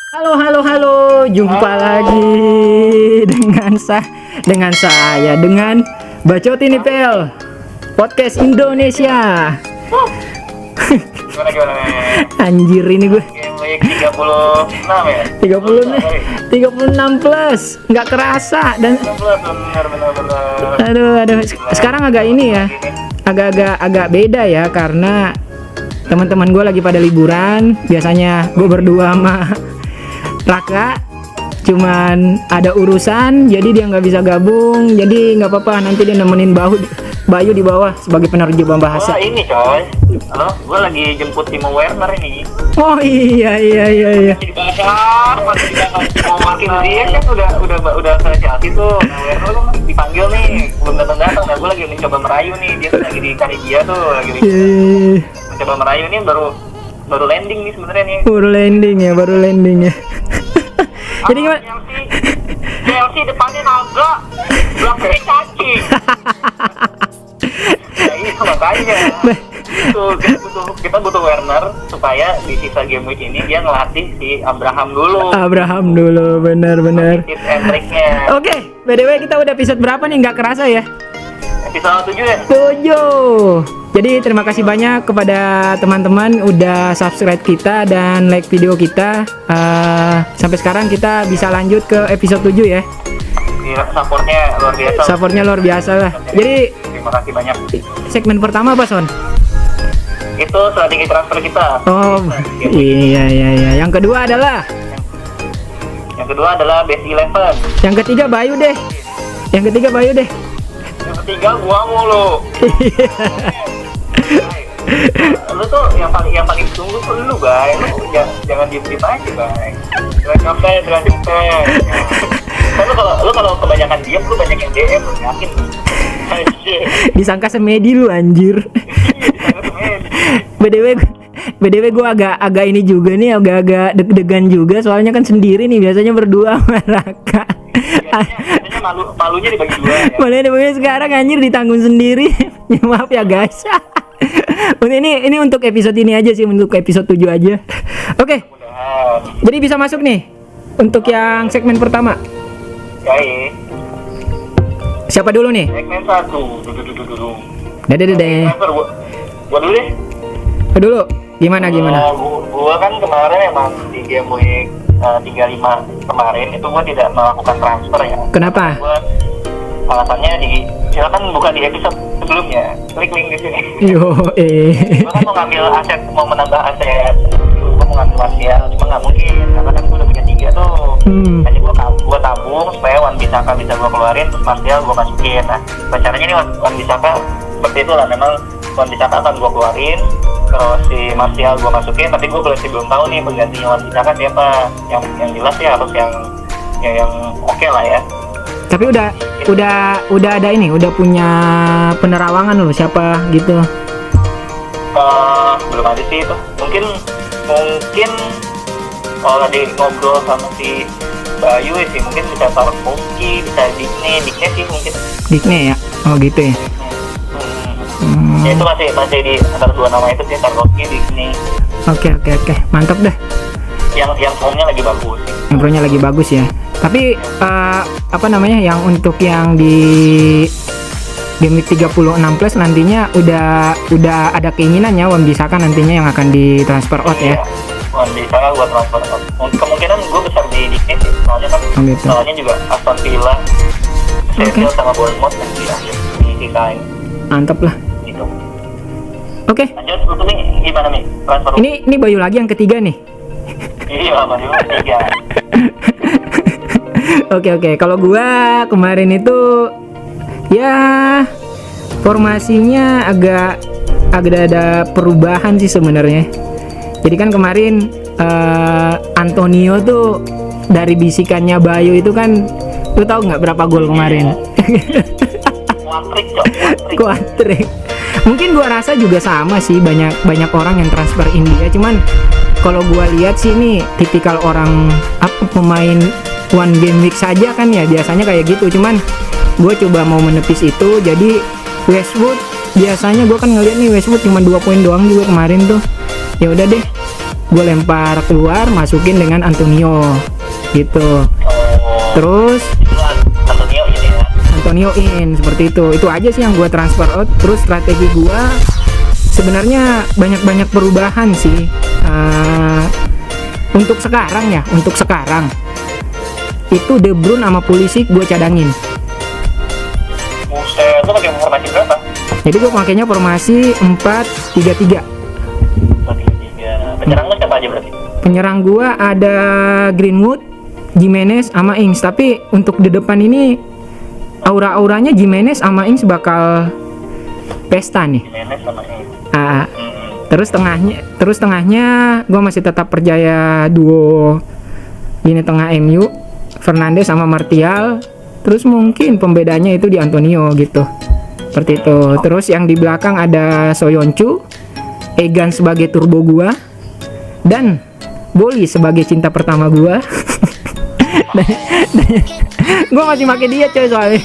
Halo, halo, halo. Jumpa lagi dengan saya dengan Bacot ini Pel. Podcast Indonesia. Gimana Anjir ini gue. Game week 36 ya? 36 plus. Nggak kerasa dan 16 benar. aduh. Sekarang agak ini ya. Agak beda ya karena teman-teman gue lagi pada liburan. Biasanya gue berdua sama Raka, cuman ada urusan jadi dia nggak bisa gabung, jadi nggak apa-apa, nanti dia nemenin Bayu di bawah sebagai penerjemah bahasa. Wah ini coy, halo, gue lagi jemput Timo Werner ini. Oh iya. Jadi bahasa, masih dibahas. Mau wakil dia kan udah ke Chelsea tuh. Nah, Werner kan dipanggil nih, belum datang. Nah gue lagi mencoba merayu nih, dia tuh lagi di Karibia tuh, lagi mencoba merayu nih baru landing nih sebenarnya nih. Baru landing ya. Jadi gimana? Chelsea depannya naga, belakangnya cacing. Nah, itu makanya. Kita butuh Werner supaya di sisa game week ini dia ngelatih si Abraham dulu. Bener. Tips and triknya. Oke, BTW kita udah episode berapa nih? Nggak kerasa ya? Episode 7 ya? 7. Jadi terima kasih banyak kepada teman-teman udah subscribe kita dan like video kita. Sampai sekarang kita bisa lanjut ke episode 7 ya. Supportnya luar biasa lah. Jadi terima kasih banyak. Segmen pertama apa Son? Itu strategi transfer kita. Oh iya. Yang kedua adalah Best 11. Yang ketiga Bayu deh. Yang ketiga gua mulu. Lu tuh yang paling ditunggu tuh lu, Bay. Lu jangan diem aja, Bay. Jangan capek. Lu kalau kebanyakan diem, lu banyak yang DM, lu yakin. Disangka semedi lu anjir. BDW gue agak ini juga nih, agak deg-degan juga soalnya kan sendiri nih, biasanya berdua sama Raka. Biasanya malunya dibagi dua ya. Malunya dibagi sekarang anjir ditanggung sendiri. Ya, maaf ya guys. Ini untuk episode ini aja sih, untuk episode 7 aja. Oke. Jadi bisa masuk nih untuk yang segmen pertama. Oke. Siapa dulu nih? Segmen 1. Dede. Gua dulu deh. Dulu. Gimana? Gua kan kemarin emang di game week 35 kemarin itu gua tidak melakukan transfer ya. Kenapa? Gua alasannya silakan buka di episode sebelumnya. Klik link di sini. Gua kan mau menambah aset. Gua mau ngambil Martial, cuma nggak mungkin karena kan gua udah punya 3 tuh. Jadi gua tabung supaya Wan Bissaka bisa gua keluarin, terus Martial gua masukin. Nah, caranya nih Wan Bissaka seperti itulah, memang Wan Bissaka akan gua keluarin, terus si Martial gue masukin, tapi gue belum tahu nih penggantinya Wan Bissaka siapa. Yang jelas ya harus yang oke lah ya. Tapi udah ada ini, udah punya penerawangan loh siapa gitu. Belum ada sih itu. Mungkin kalau tadi ngobrol sama si Bayu sih mungkin bisa Tarkowski, bisa Dikne sih mungkin. Dikne ya? Oh gitu ya. Ya itu masih di antara dua nama itu sih, Tarkowski, Dikne. Oke, mantap deh. Yang formnya lagi bagus. Yang formnya lagi bagus ya. Tapi yang untuk yang di game week 36 plus nantinya udah ada keinginannya Wan Bissaka nantinya yang akan ditransfer out ya. Wan Bissaka gua transfer out. Kemungkinan gua besar di Dikne sih. Soalnya juga Aston Villa, Sheffield sama Bournemouth nanti disisain. Mantap lah. Gitu. Oke. Lanjut untuk nih gimana nih transfer? Ini Bayu lagi yang ketiga nih. Iya, Bayu ketiga. Oke. Kalau gua kemarin itu ya formasinya agak ada perubahan sih sebenarnya. Jadi kan kemarin Antonio tuh dari bisikannya Bayu itu kan, lu tahu nggak berapa gol kemarin? Kuatrik. Mungkin gua rasa juga sama sih, banyak orang yang transfer India. Cuman kalau gua lihat sih ini tipikal orang pemain one game week saja kan ya, biasanya kayak gitu. Cuman gua coba mau menepis itu. Jadi Westwood biasanya gua kan ngeliat nih Westwood cuma 2 poin doang juga kemarin tuh. Ya udah deh, gue lempar keluar, masukin dengan Antonio gitu. Terus Antonio ini ya. Antonio in seperti itu aja sih yang gue transfer out. Terus strategi gue sebenarnya banyak perubahan sih. Untuk sekarang itu De Bruyne sama Pulisic gue cadangin. Buset, lu pakai formasi berapa? Jadi gue pakainya formasi 4-3-3. 4-3-3. Penyerang lu siapa aja berarti? Penyerang gue ada Greenwood, Jimenez sama Ings. Tapi untuk di depan ini aura-auranya Jimenez sama Ings bakal pesta nih. Jimenez sama ini. Terus tengahnya gue masih tetap percaya duo ini tengah MU, Fernandes sama Martial. Terus mungkin pembedanya itu di Antonio gitu. Seperti itu. Terus yang di belakang ada Soyuncu, Egan sebagai turbo gua, dan Boli sebagai cinta pertama gua. Gue masih pakai dia coy soalnya.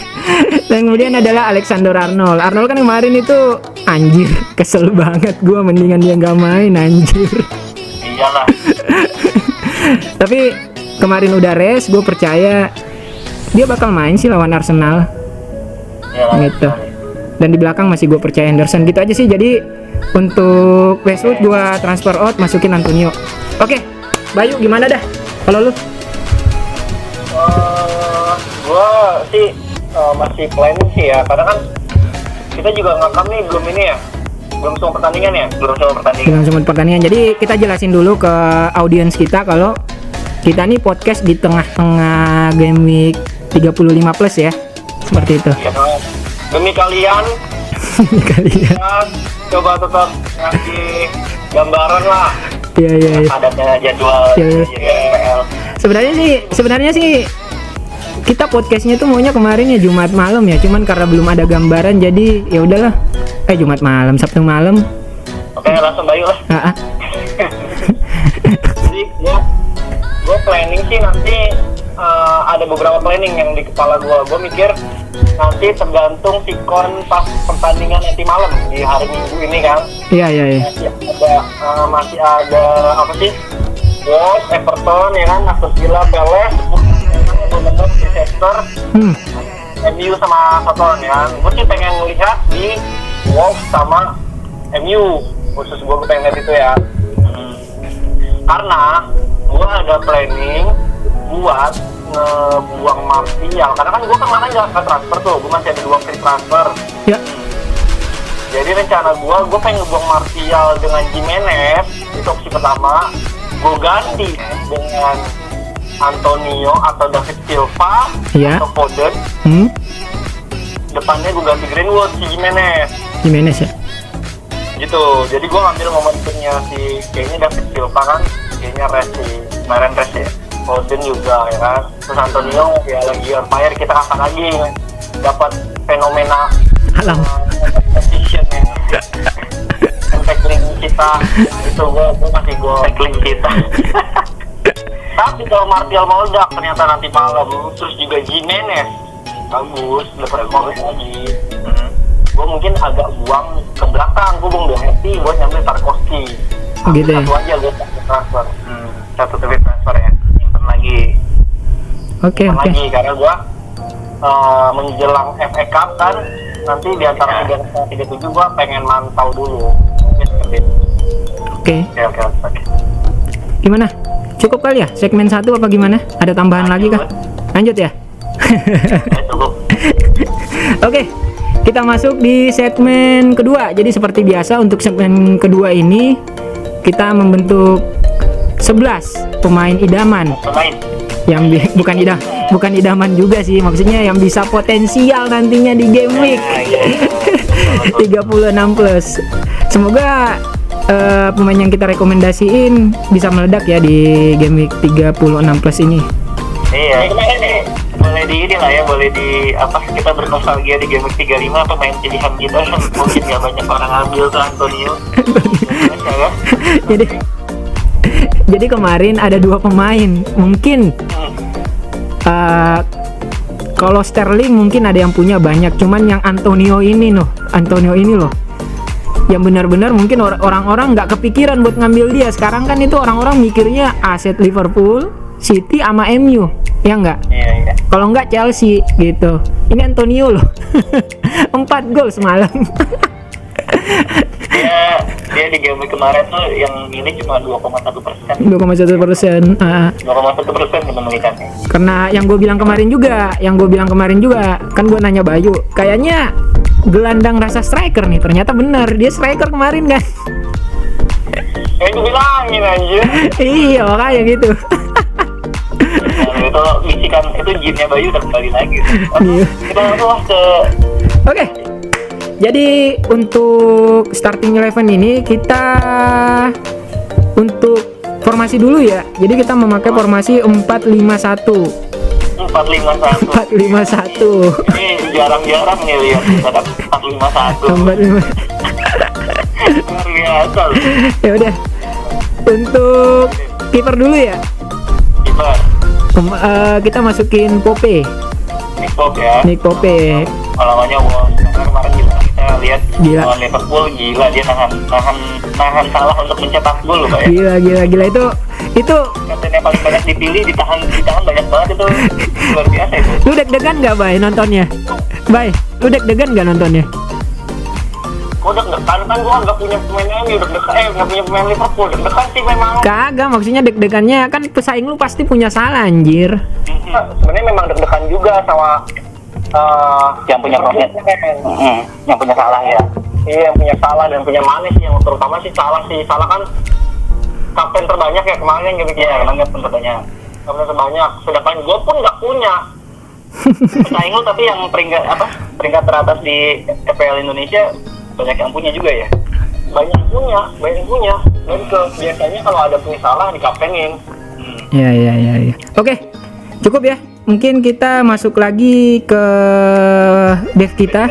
Dan kemudian adalah Alexander Arnold. Arnold kan kemarin itu anjir, kesel banget gue, mendingan dia nggak main anjir. Iyalah. Tapi kemarin udah rest, gue percaya dia bakal main sih lawan Arsenal. Iyalah. Gitu. Dan di belakang masih gue percaya Henderson gitu aja sih. Jadi untuk Westwood gue transfer out, masukin Antonio. Oke, Bayu gimana dah kalau lu? Gua sih masih planning sih ya, karena kan kita juga ngekam nih belum semua pertandingan. Jadi kita jelasin dulu ke audiens kita kalau kita nih podcast di tengah-tengah game week 35 plus ya, seperti itu. Ya, demi kalian ya, coba tetap ngasih gambaran lah. Iya. Padatnya jadwal PL. Sebenarnya sih kita podcastnya tuh maunya kemarin ya Jumat malam ya, cuman karena belum ada gambaran jadi ya udahlah. Jumat malam, Sabtu malam. Oke, langsung Bayu lah. Jadi gue planning sih nanti ada beberapa planning yang di kepala gue mikir nanti tergantung sikon pas pertandingan nanti malam di hari Minggu ini kan. Iya. Masih ada apa sih? Wolves, Everton ya kan, Aston Villa, Palace, Leicester, MU sama Southampton ya kan. Gue sih pengen lihat di Wolves sama MU, khusus gue pengen lihat itu ya. Karena gue ada planning buat ngebuang Martial, karena kan gue kemarin nggak transfer tuh, gue masih ada 2 free transfer. Ya. Jadi rencana gue pengen ngebuang Martial dengan Jimenez, itu opsi pertama. Gue ganti dengan Antonio atau David Silva atau Foden. Depannya gue ganti Greenwood si Jimenez ya. Gitu. Jadi gue ngambil momentumnya si kayaknya David Silva kan kayaknya kemarin rest ya. Foden juga ya kan. Terus Antonio ya lagi on fire, kita kapan lagi dapat fenomena alam position ya. Tackling kita itu gue masih tackling kita. Tapi kalau Martial meledak ternyata nanti malam, terus juga Jimenez bagus, dapat bagus lagi. Gue mungkin agak buang ke belakang, gue buang Doherty buat nyambil Tarkowski. Gitu ya. Satu aja gue transfer, satu TV transfer ya, simpen lagi. Oke. Lagi karena gue menjelang FA Cup kan, nanti di antara 37 gue pengen mantau dulu. Oke. Oke. Gimana? Cukup kali ya segmen 1 apa gimana? Ada tambahan lagi kah? Lanjut ya. Oke, kita masuk di segmen kedua. Jadi seperti biasa untuk segmen kedua ini kita membentuk 11 pemain idaman. Yang bukan idaman juga sih, maksudnya yang bisa potensial nantinya di game week 36 plus. Semoga pemain yang kita rekomendasiin bisa meledak ya di game week 36 plus ini. Iya, kemarin nih boleh di ini lah ya, boleh di apa, kita bernostalgia di game week 35 pemain pilihan kita mungkin gak banyak orang ambil tuh Antonio. Jadi kemarin ada 2 pemain mungkin kalau Sterling mungkin ada yang punya banyak, cuman yang Antonio ini loh yang benar-benar mungkin orang-orang nggak kepikiran buat ngambil dia. Sekarang kan itu orang-orang mikirnya aset Liverpool, City sama MU, ya nggak? Iya. Kalau nggak Chelsea gitu. Ini Antonio loh, 4 gol semalam. Dia di game week kemarin tuh yang ini cuma 2,1%. 2,1%. 2,1% kepemilikannya. Karena yang gue bilang kemarin juga, kan gue nanya Bayu, kayaknya gelandang rasa striker nih, ternyata benar dia striker kemarin kan. Gue bilangin aja. Iya makanya gitu. Nah, itu bisikan itu jinnya Bayu udah kembali lagi. Iya. Kita langsung ke Oke. Jadi untuk starting 11 ini kita untuk formasi dulu ya. Jadi kita memakai formasi 4-5-1. 4-5-1. Ini jarang-jarang nih lihat ada 4-5-1. 4-5. Luar biasa loh. Ya udah. Untuk kiper dulu ya. Kiper Kita masukin Pope. Nick Pope. Lawannya Wolves kemarin juga kita lihat lawan Liverpool, gila dia nahan salah untuk mencetak gol loh, Pak ya. Gila itu katanya paling banyak dipilih, ditahan banyak banget itu. Luar biasa itu. Lu deg-degan nggak, Bay, nontonnya? Bay, lu deg-degan nggak nontonnya? Kok deg-degan? Kan gua nggak punya pemain MU, nggak punya pemain Liverpool, deg-degan sih memang. Kagak, maksudnya deg-degannya kan pesaing lu pasti punya salah anjir. Sebenarnya memang deg-degan juga sama yang punya profit, yang punya salah ya. Iya, yang punya salah dan punya Mané sih, yang terutama sih salah kan kapten terbanyak ya kemarin gitu ya, kapten terbanyak. Sedangkan gue pun nggak punya. Pesaing lu tapi yang peringkat teratas di FPL Indonesia banyak yang punya juga ya. Banyak punya. Dan biasanya kalau ada punya salah dikaptenin. Iya. Oke, cukup ya. Mungkin kita masuk lagi ke dev kita.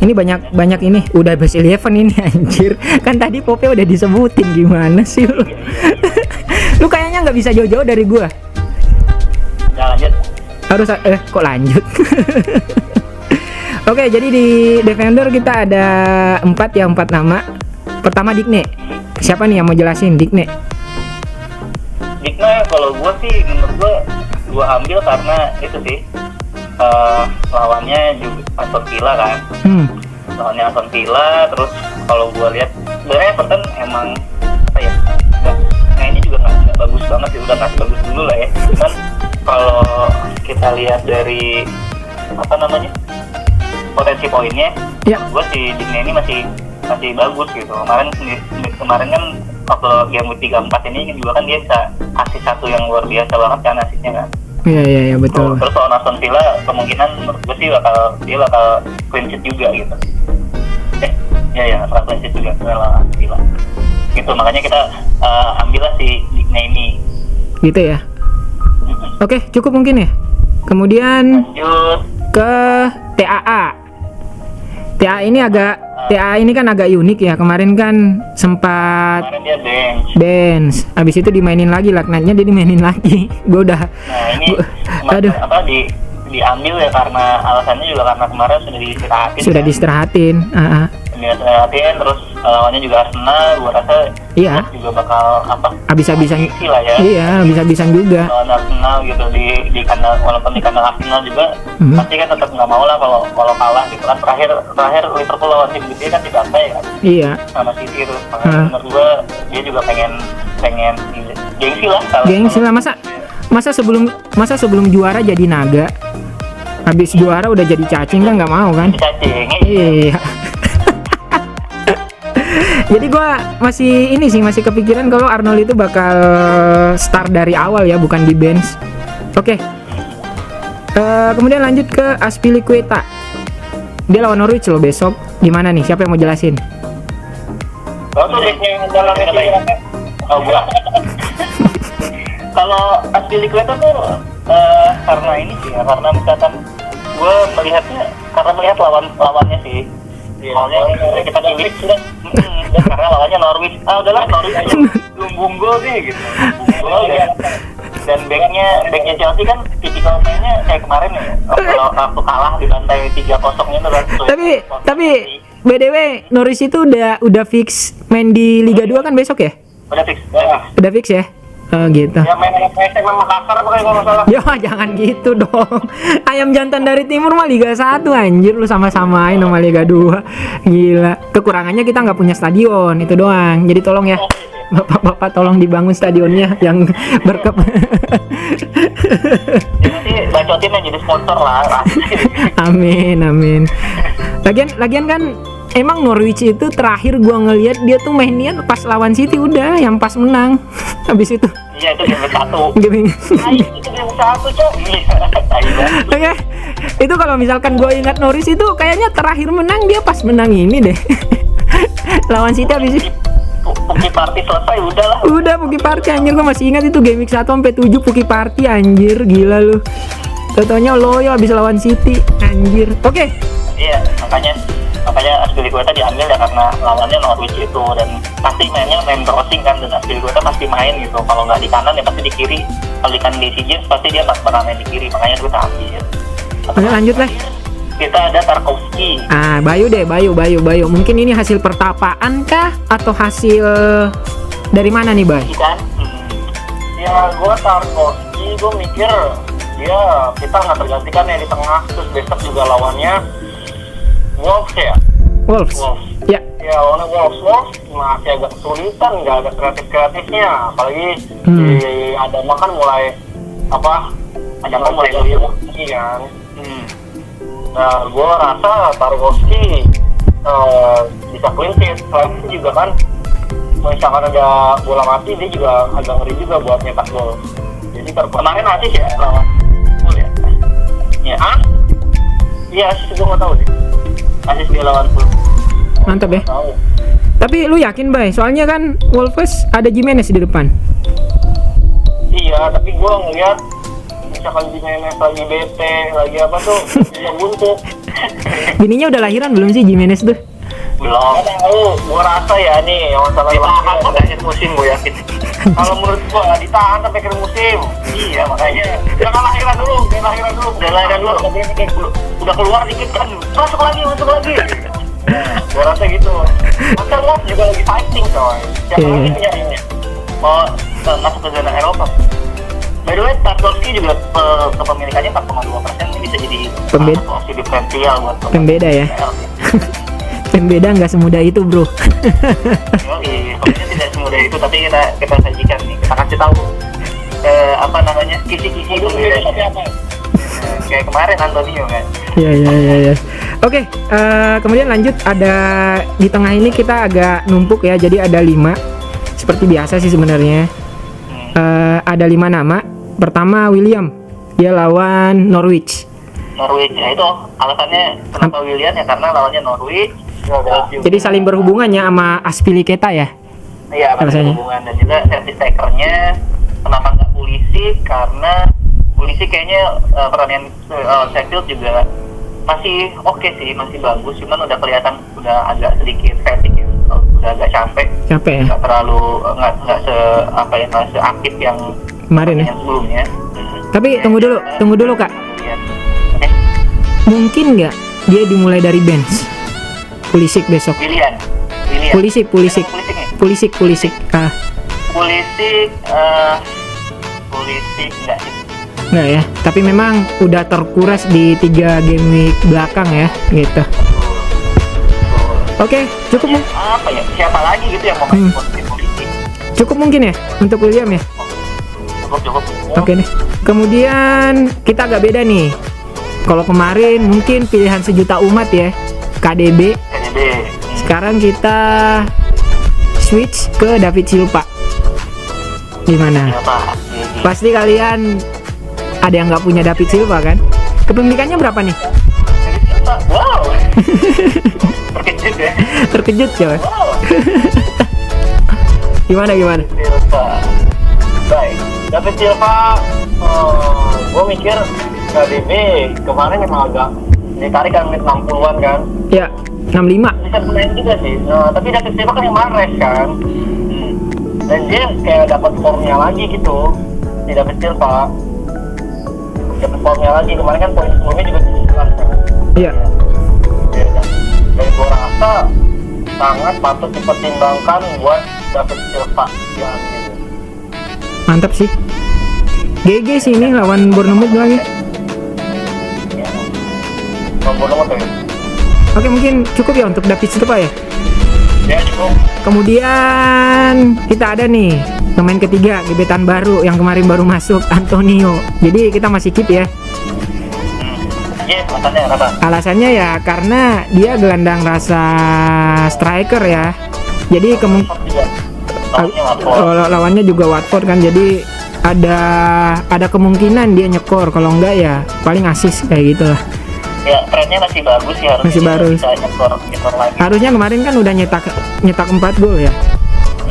Ini banyak ini. Udah base 11 ini anjir. Kan tadi Pope udah disebutin, gimana sih lu? Lu kayaknya nggak bisa jauh-jauh dari gua. Ya lanjut. Harus kok lanjut. Oke, jadi di defender kita ada 4 nama. Pertama Digne. Siapa nih yang mau jelasin Digne? Digne kalau gua sih menurut gua ambil karena itu sih lawannya juga Aston Villa kan. Lawannya Aston Villa, terus kalau gua lihat sebenarnya Everton emang apa ya? Nah ini juga nggak bagus banget sih, udah nggak bagus dulu lah ya. Cuman kalau kita lihat dari potensi poinnya, ya. Gua si Digne ini masih bagus gitu. Kemarin kan waktu game week 34 ini juga kan dia bisa asist satu yang luar biasa banget kan asisnya kan. Iya betul. Terus lawan Aston Villa kemungkinan menurut gue sih bakal clean sheet juga gitu. Bakal clean sheet juga lawan Aston Villa. Gitu makanya kita ambillah si Digne ini. Gitu ya. Oke, cukup mungkin ya. Kemudian lanjut ke TAA. TAA ini kan agak unik ya. Kemarin kan sempat dia bench. Habis itu dimainin lagi, laknatnya dia dimainin lagi. Gue udah. Nah ini diambil ya karena alasannya juga karena kemarin sudah diistirahatin. Terus lawannya juga Arsenal, gua rasa iya. juga bakal habis-habisan lah ya. Iya, habis-habisan juga. Lawan Arsenal gitu di kandang, walaupun di kandang Arsenal juga pasti kan tetap nggak mau lah kalau kalah gitu kan. Terakhir Liverpool lawan tim gede kan dibantai kan. Iya. Sama City itu. Makanya menurut gua dia juga pengen gengsi lah. Gengsi lah, masa sebelum juara jadi naga. Habis juara udah jadi cacing kan, nggak mau kan? Cacing. Iya. Jadi gue masih kepikiran kalau Arnold itu bakal start dari awal ya, bukan di bench. Oke. Kemudian lanjut ke Azpilicueta. Dia lawan Norwich loh besok. Gimana nih? Siapa yang mau jelasin? Kalau Azpilicueta tuh karena ini sih ya, karena misalkan gue melihat lawannya sih. Soalnya kita pilih karena lawannya Norwich. Udahlah Norwich aja. Lumbung gol sih gitu. Dan backnya Chelsea kan tipikal mainnya kayak kemarin ya. Waktu kalah di bantai 3-0 itu kan. BTW Norwich itu udah fix main di Liga 2 kan besok ya? Udah fix. Ya. Udah fix ya? Oh gitu. Ya main PSM Makassar apa kalau nggak salah. Ya jangan gitu dong. Ayam jantan dari timur mah Liga 1 anjir, lu sama-samain sama Liga 2. Gila. Kekurangannya kita nggak punya stadion, itu doang. Jadi tolong ya. Bapak-bapak tolong dibangun stadionnya yang berkep. Ya, nanti bacotin yang jadi sponsor lah. Amin, amin. Lagian kan emang Norwich itu terakhir gua ngelihat dia tuh mainnya pas lawan City udah yang pas menang. Habis itu. Iya itu game 1. Game. Itu game 1 cok. Oke. Itu kalau misalkan gua ingat Norwich itu kayaknya terakhir menang dia pas menang ini deh. Lawan City habis itu. Puki Party selesai udah lah. Udah Puki Party anjir, gua masih ingat itu game week 1 sampai 7 Puki Party anjir, gila lu. Totonya loyo habis lawan City anjir. Oke. Iya, makanya Aspilicueta diambil ya karena lawannya Norwich itu, dan pasti mainnya main crossing kan, dan Aspilicueta pasti main gitu. Kalau nggak di kanan ya pasti di kiri. Kalau di kanan di Sea Games pasti dia bakal main di kiri, makanya gue ambil. Oke, lanjut lah. Kita ada Tarkowski. Bayu deh, Bayu. Mungkin ini hasil pertapaan kah atau hasil dari mana nih, Bay? Kan? Ya, gue Tarkowski, gue mikir dia kita nggak tergantikan ya di tengah, terus besok juga lawannya Wolves ya. Wolves. Ya. Ya, lawannya Wolves masih agak kesulitan, nggak ada kreatifnya, apalagi di Adama kan mulai Adama mulai lebih kan. Nah, gue rasa Tarkowski bisa clean sheet. Selain itu juga kan, misalkan ada bola mati, dia juga agak ngeri juga buat nyetak gol. Jadi kemarin Asis ya lawan Full ya. Ya, iya Asis gue nggak tahu sih. Asis dia lawan Full. Mantap ya. Tapi lu yakin, Bay? Soalnya kan Wolves ada Jimenez di depan. Iya, tapi gue ngeliat misalkan Jimenez lagi bete, lagi apa tuh, dia buntu. Bininya udah lahiran belum sih Jimenez tuh? Belum. Gue rasa ya nih yang masalah ditahan sampai akhir musim, gue yakin. Kalau menurut gue nggak ditahan sampai akhir musim. Iya makanya. Jangan lahiran dulu. Udah keluar dikit kan, masuk lagi. Gue rasa gitu. Masa Wolf juga lagi fighting coy. Siapa lagi penyaringnya? Mau masuk ke zona Eropa. By the way, Tarkowski juga kepemilikannya 4,2%, ini bisa jadi opsi diferensial buat pembeda ya. Pembeda nggak semudah itu, bro. Yoi, sebenarnya tidak semudah itu, tapi kita sajikan nih, kita kasih tahu kisi-kisi pembeda. Kayak kemarin Antonio kan. Iya. Oke, kemudian lanjut, ada di tengah ini kita agak numpuk ya, jadi ada 5. Seperti biasa sih sebenarnya. Ada 5 nama. Pertama William, dia lawan Norwich Ya itu alasannya kenapa William ya, karena lawannya Norwich. Jadi saling berhubungannya sama Aspilicueta ya. Iya, berhubungan. Dan juga service takernya kenapa nggak Pulisic, karena Pulisic kayaknya pertandingan Sheffield juga masih oke sih, masih bagus, cuman udah kelihatan udah agak sedikit fatigue ya. Udah agak capek ya, nggak terlalu nggak seaktif yang kemarin ya sebelumnya. Tapi tunggu dulu Kak. Okay. Mungkin nggak dia dimulai dari bench Pulisic besok? Willian. Pulisic Pulisic enggak ya, tapi memang udah terkuras di 3 game week belakang ya gitu. Oke, cukup apa ya? Siapa lagi gitu yang mau main Pulisic? Cukup mungkin ya untuk William ya? Cukup. Oke nih. Kemudian kita agak beda nih. Kalau kemarin mungkin pilihan sejuta umat ya, KDB. Sekarang kita switch ke David Silva. Gimana? Pasti kalian ada yang nggak punya David Silva kan? Kepemilikannya berapa nih? Wow. Terkejut ya. Terkejut coy. Wow. Gimana? Baik, David Silva, gue mikir KDB kemarin emang agak ditarik kan menit 60-an kan? Ya, 65. Bisa main juga sih, tapi David Silva kan yang Mahrez kan? Dan dia kayak dapat formnya lagi gitu, si David Silva dapat formnya lagi. Kemarin kan poin sebelumnya juga jelas kan? Iya. Dan gue rasa rasa sangat patut dipertimbangkan buat David Silva ya gitu. Mantap sih. GG sih ini lawan Bournemouth lagi. Ya. Bournemouth ya. Oke, mungkin cukup ya untuk David Silva ya. Ya cukup. Kemudian kita ada nih pemain ketiga, gebetan baru yang kemarin baru masuk, Antonio. Jadi kita masih keep ya. Iya, alasannya apa? Alasannya ya karena dia gelandang rasa striker ya. Jadi lawannya juga Watford kan. Jadi ada kemungkinan dia nyekor, kalau enggak ya paling assist kayak gitulah. Ya, trennya masih bagus sih, harusnya Masih bagus. bisa nyekor lagi. Harusnya kemarin kan udah nyetak 4 gol ya.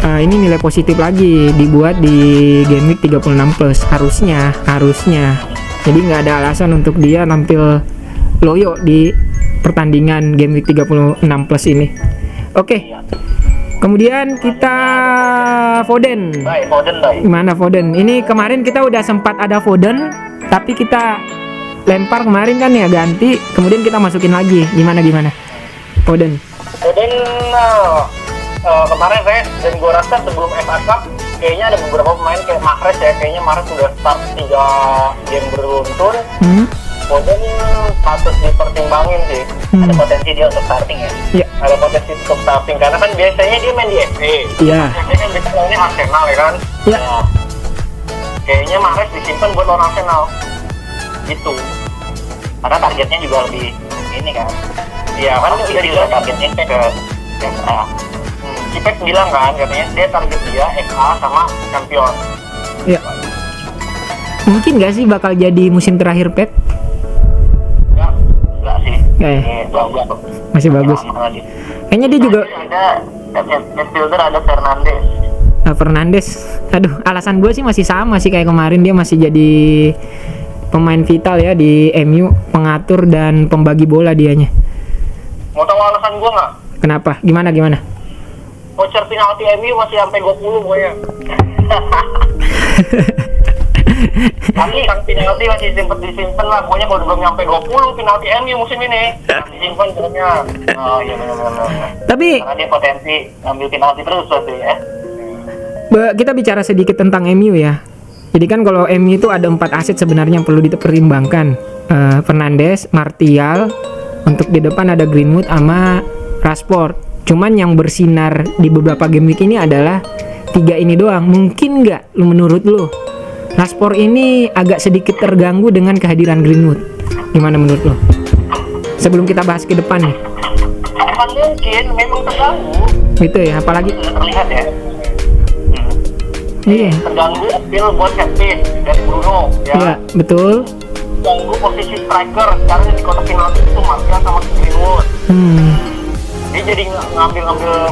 Ini nilai positif lagi dibuat di game week 36 plus harusnya. Jadi nggak ada alasan untuk dia tampil loyo di pertandingan game week 36 plus ini. Oke. Kemudian kita Foden. Baik. Gimana Foden? Ini kemarin kita udah sempat ada Foden, tapi kita lempar kemarin kan ya ganti, kemudian kita masukin lagi. Gimana? Foden kemarin Res, dan gue rasa sebelum FA Cup kayaknya ada beberapa pemain kayak Mahrez ya, kayaknya Mahrez udah start 3 game beruntun. Foden patut dipertimbangin sih. Ada potensi dia untuk starting ya. Iya. Ada potensi untuk starting karena kan biasanya dia main di FA. Iya. Biasanya kan lawannya Arsenal ya kan. Iya. Nah, kayaknya Mahrez disimpan buat lawan Arsenal. Gitu. Karena targetnya juga lebih ini kan. Iya kan udah juga targetnya ke FA. Si Pep bilang kan katanya dia target dia FA sama Champion. Iya. Mungkin gak sih bakal jadi musim terakhir Pep? Enggak sih. Ini bagus. Masih bagus. Kayaknya dia juga ada midfielder, ada Fernandes. Aduh, alasan gue sih masih sama sih kayak kemarin, dia masih jadi pemain vital ya di MU, pengatur dan pembagi bola dianya. Mau tahu alasan gue nggak? Kenapa? Gimana? Voucher penalti MU masih sampai 20 pokoknya. Tapi kan penalti masih disimpan lah, pokoknya kalau belum nyampe 20 penalti MU musim ini disimpan pokoknya. Oh iya benar. Tapi karena dia potensi ambil penalti terus berarti ya. Kita bicara sedikit tentang MU ya. Jadi kan kalau MU itu ada 4 aset sebenarnya yang perlu dipertimbangkan. Fernandes, Martial, untuk di depan ada Greenwood sama Rashford. Cuman yang bersinar di beberapa game week ini adalah 3 ini doang. Mungkin nggak menurut lu Rashford ini agak sedikit terganggu dengan kehadiran Greenwood? Gimana menurut lo? Sebelum kita bahas ke depan nih. Emang mungkin, memang terganggu. Gitu ya, apalagi terlihat ya. Iya. Terganggu appeal buat Kevin dan Bruno ya. Iya, betul. Terganggu posisi striker sekarang di kotak penalti itu Martial sama Greenwood. Dia jadi ngambil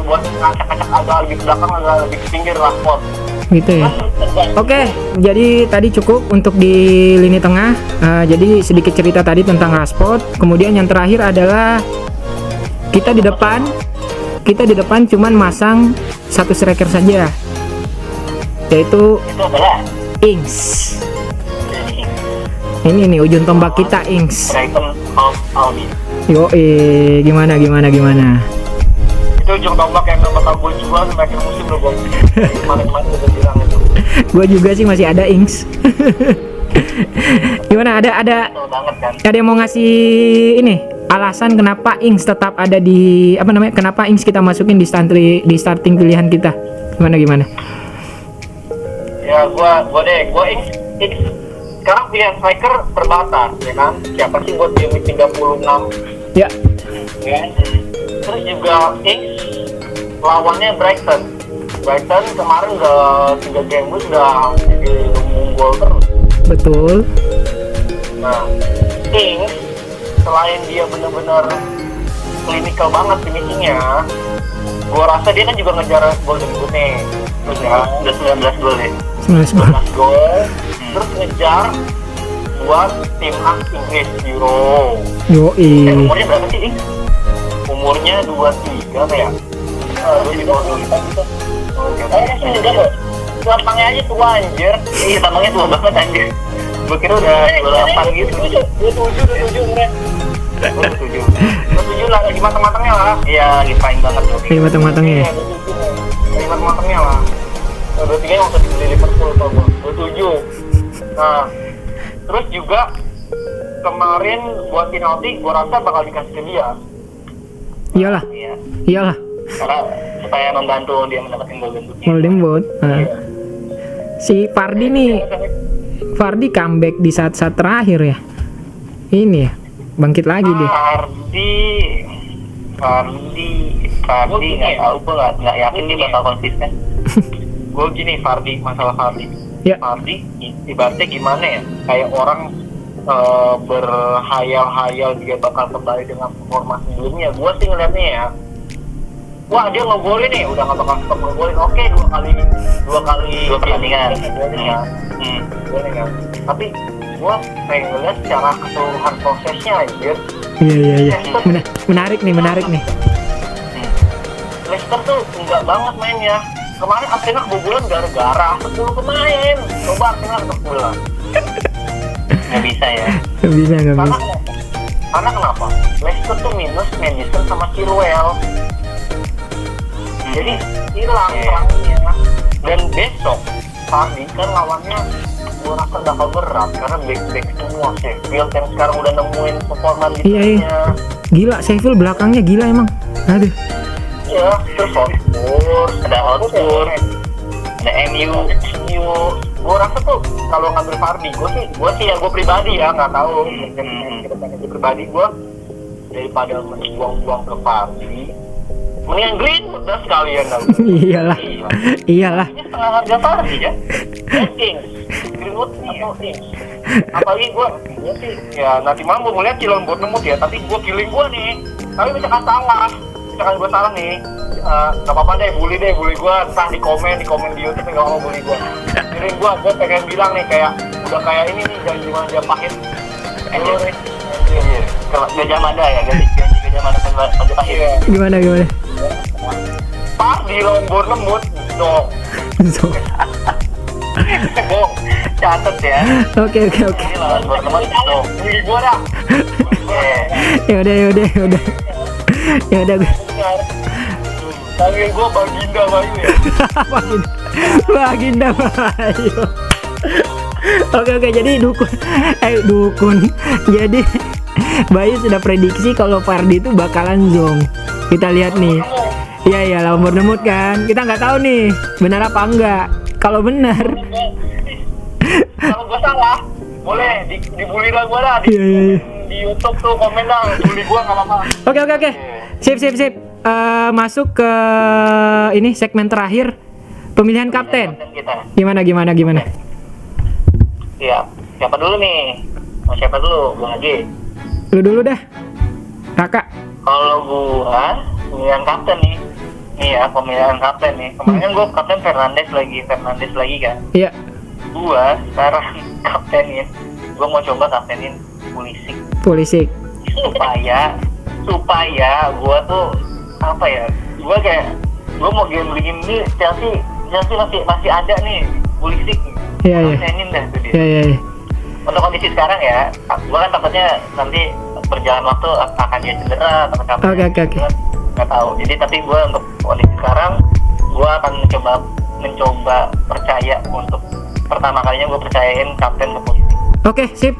buat ngacak-ngacak agak lebih ke belakang, agak lebih ke pinggir Rashford. Gitu ya. Oke, jadi tadi cukup untuk di lini tengah. Jadi sedikit cerita tadi tentang Rashford. Kemudian yang terakhir adalah kita di depan cuman masang satu striker saja, yaitu Itu adalah Ings. Ini nih ujung tombak kita, Ings. Brighton of Albion. Gimana? Itu ujung tombak yang gak bakal gue jual sampai akhir musim loh, Bang. Kemarin-kemarin udah bilang itu. Gue juga sih masih ada Ings. Gimana? Ada Betul banget kan. ada yang mau ngasih ini alasan kenapa Ings tetap ada di kenapa Ings kita masukin di starting pilihan kita? Gimana? Ya gua Ings sekarang pilihan striker terbatas ya kan. Siapa sih buat game 36 Ya. ya. Terus juga Ings lawannya Brighton kemarin udah 3 game sudah jadi unggul terus. Betul. Nah, Ings selain dia benar-benar klinikal banget finishingnya, gua rasa dia kan juga ngejar Golden Boot nih. Terus ya, udah 19 gol ya. 19 gol. Terus ngejar buat timnas Inggris Euro. Umurnya berapa sih Ings? Umurnya 23 apa ya? 24 gitu. Tampangnya aja tua anjir. Iya, tampangnya tua banget anjir. Gue kira udah 28 gitu. 27 keren. Gue setuju lah, lagi matang-matangnya lah. Iya, lagi fine banget tuh. Lagi matang-matangnya ya? Lagi matang-matangnya lah. 23 yang usah dibeli Liverpool tau gue. Gue setuju. Nah, terus juga kemarin buat penalti gue rasa bakal dikasih ke dia. Iyalah. Iya. Iyalah. Karena supaya membantu dia mendapatkan golden boot. Golden Boot. Nah. Si Fardi nih, Fardi comeback di saat-saat terakhir ya. Ini ya, bangkit lagi dia. Fardi nggak tahu, gue nggak yakin dia bakal konsisten. Gue gini, masalah Fardi. Ya. Fardi ibaratnya gimana ya? Kayak orang berhayal-hayal dia bakal kembali dengan performa sebelumnya. Gue sih ngeliatnya ya, wah dia ngegolin nih, udah nggak bakal stop ngegolin. Oke, dua pertandingan. Tapi gue pengen ngeliat secara keseluruhan prosesnya anjir. Iya. Menarik nih. Leicester tuh enggak banget mainnya. Kemarin Arsenal kebobolan gara-gara 10 pemain. Coba Arsenal kebobolan. Nggak bisa ya. Nggak bisa. Karena kenapa? Leicester tuh minus Madison sama Chilwell. Jadi hilang perangnya. Dan besok Fardi kan lawannya gue rasa bakal berat karena back semua Sheffield yang sekarang udah nemuin performa di Iya. Gila, Sheffield belakangnya gila emang. Aduh. Iya, terus Hotspur, ada MU. Gue rasa tuh kalau ngambil Fardi, gue pribadi ya nggak tahu. Kita pribadi gue daripada buang-buang ke Fardi, mendingan Greenwood dah sekalian dah. Iyalah. Ini setengah harga Fardi ya. Greenwood atau Ings. Apalagi gue sih ya nanti malam gue melihat Cilon Bournemouth ya, tapi gue killing gue nih. Tapi misalkan gue salah nih, nggak apa-apa deh, bully gue, entah di komen di YouTube, nggak mau bully gue. Killing gue pengen bilang nih kayak udah kayak ini nih janji Majapahit. Dulu nih. Gajah Mada ya, Gajah Mada kan Majapahit. Gimana? Pas di lawan Bournemouth dong. Bong, catet ya. Oke. Ini lawan Bournemouth dong. Bully gue dah. Ya udah gue. Panggil gue Baginda Bayu ya. Baginda Bayu. Oke, jadi dukun. Jadi Bayu sudah prediksi kalau Fardi itu bakalan zong. Kita lihat nih. Iya lawan Bournemouth kan. Kita nggak tahu nih benar apa enggak. Kalau benar, kalau gue salah, boleh dibully lah gue dah di YouTube tuh, komen dah, bully gue nggak apa-apa. Oke. Sip. Masuk ke ini segmen terakhir, pemilihan kapten. Gimana? Iya, siapa dulu nih? Mau siapa dulu? Gue lagi. Lu dulu dah, Raka. Kalau gua pemilihan kapten nih ya, pemilihan kapten nih. Kemarin gua kapten Fernandes lagi kan. Iya. Gua sekarang kaptenin, gua mau coba kaptenin Pulisic. Supaya gua tuh apa ya? Gua mau gambling ini Chelsea masih ada nih Pulisic. Iya. Kaptenin dah tuh dia. Iya. Untuk kondisi sekarang ya, gua kan takutnya nanti berjalan waktu akan dia cedera atau capek. Oke. Nggak tahu. Jadi tapi gue untuk kondisi sekarang gue akan mencoba percaya untuk pertama kalinya gue percayain kapten ke Pulisic. Oke, sip.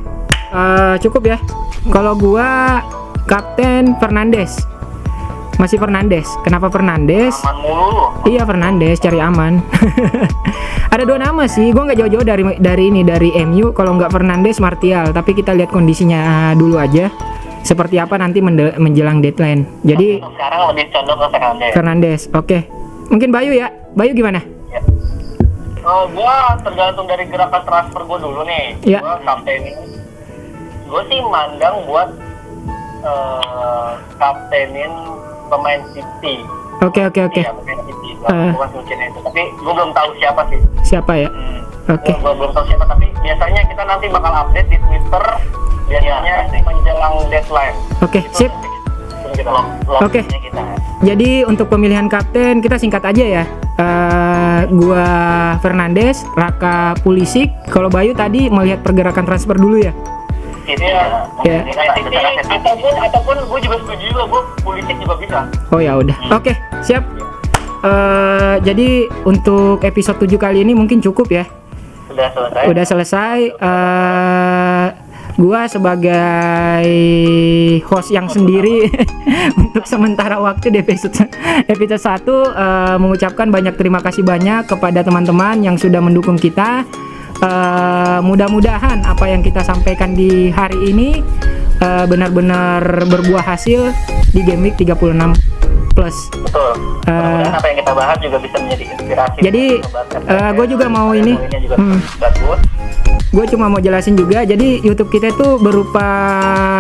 Cukup ya. Kalau gua kapten Fernandes. Masih Fernandes. Kenapa Fernandes? Aman mulu. Iya, Fernandes cari aman. Ada dua nama sih. Gua nggak jauh-jauh dari MU. Kalau nggak Fernandes, Martial. Tapi kita lihat kondisinya dulu aja. Seperti apa nanti menjelang deadline. Jadi sekarang lebih condong ke Fernandes. Oke. Mungkin Bayu ya. Bayu gimana? Ya. Gua tergantung dari gerakan transfer gua dulu nih. Ya. Gua kaptenin. Gua sih mandang buat kaptenin pemain City. Oke. Iya, pemain City. Gua masih itu. Tapi gua belum tahu siapa sih. Siapa ya? Oke. Gua belum tahu siapa, tapi biasanya kita nanti bakal update di Twitter. Biasanya menjelang deadline. Oke, sip. Oke. Jadi untuk pemilihan kapten kita singkat aja ya. Gua Fernandes, Raka Pulisic. Kalau Bayu tadi melihat pergerakan transfer dulu ya. gitu Ya. ataupun gue juga setuju juga, gue politik juga bisa. Oh ya udah. Oke, siap. Jadi untuk episode 7 kali ini mungkin cukup ya. Udah selesai. Gua sebagai host yang sendiri untuk sementara waktu di episode 1 mengucapkan banyak terima kasih banyak kepada teman-teman yang sudah mendukung kita. Mudah-mudahan apa yang kita sampaikan di hari ini benar-benar berbuah hasil di Game Week 36 plus. Betul. Mudah-mudahan apa yang kita bahas juga bisa menjadi inspirasi. Jadi gue juga mau ini. Bagus. Gue cuma mau jelasin juga. Jadi YouTube kita itu berupa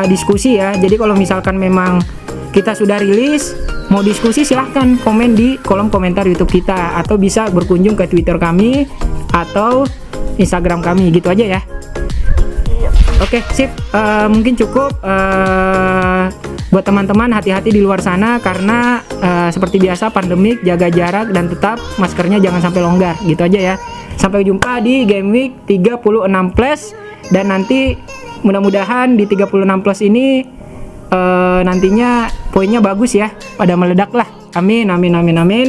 diskusi ya. Jadi kalau misalkan memang kita sudah rilis mau diskusi, silahkan komen di kolom komentar YouTube kita, atau bisa berkunjung ke Twitter kami atau Instagram kami, gitu aja ya. Oke, sip. Mungkin cukup. Buat teman-teman, hati-hati di luar sana karena seperti biasa pandemik, jaga jarak dan tetap maskernya jangan sampai longgar, gitu aja ya. Sampai jumpa di Game Week 36 plus, dan nanti mudah-mudahan di 36 plus ini nantinya poinnya bagus ya, pada meledak lah. Amin, amin, amin, amin.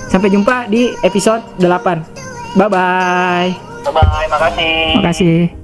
Sampai jumpa di episode 8. Bye bye. Bye bye, makasih. Makasih.